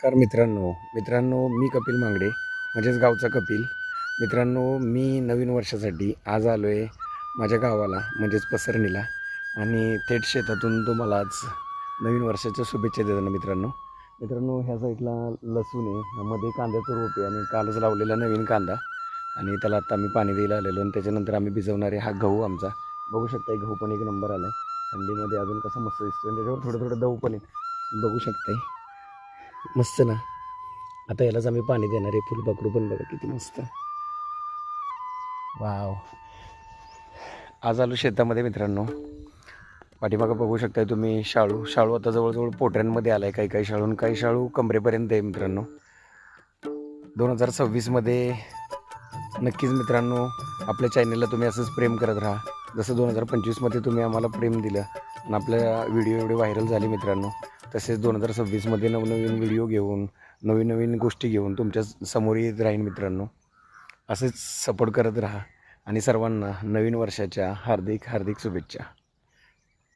मित्रांनो मी कपिल मांगडे म्हणजेच गावचा कपिल. मित्रांनो मी नवीन वर्षासाठी आज आलो आहे माझ्या गावाला म्हणजेच पसरणीला आणि थेट शेतातून तुम्हाला आज नवीन वर्षाच्या शुभेच्छा देताना मित्रांनो ह्या साईडला लसूण आहे, मध्ये कांद्याचं रोप आहे आणि कालच लावलेला नवीन कांदा आणि त्याला आता आम्ही पाणी द्यायला आलेलो आणि त्याच्यानंतर आम्ही भिजवणारे हा गहू आमचा बघू शकताय. गहू पण एक नंबर आला आहे, थंडीमध्ये अजून कसा मस्त दिसतो. त्याच्यावर थोडं दव पण आहे, बघू शकताय. मस्त ना. आता यालाच आम्ही पाणी देणार आहे. फुलपाखरू पण बघा किती मस्त. वाव. आज आलो शेतामध्ये मित्रांनो. पाठीमागं बघू शकताय तुम्ही शाळू आता जवळजवळ पोटऱ्यांमध्ये आलाय. काही शाळू कमरेपर्यंत आहे मित्रांनो. 2026मध्ये नक्कीच मित्रांनो आपल्या चॅनलला तुम्ही असंच प्रेम करत राहा, जसं 2025मध्ये तुम्ही आम्हाला प्रेम दिलं आणि आपल्या व्हिडिओ एवढे व्हायरल झाले मित्रांनो. तसेच 2026मध्ये नवनवीन व्हिडिओ घेऊन नवीन गोष्टी घेऊन तुमच्या समोर येत राहीन मित्रांनो. असंच सपोर्ट करत राहा आणि सर्वांना नवीन वर्षाच्या हार्दिक शुभेच्छा.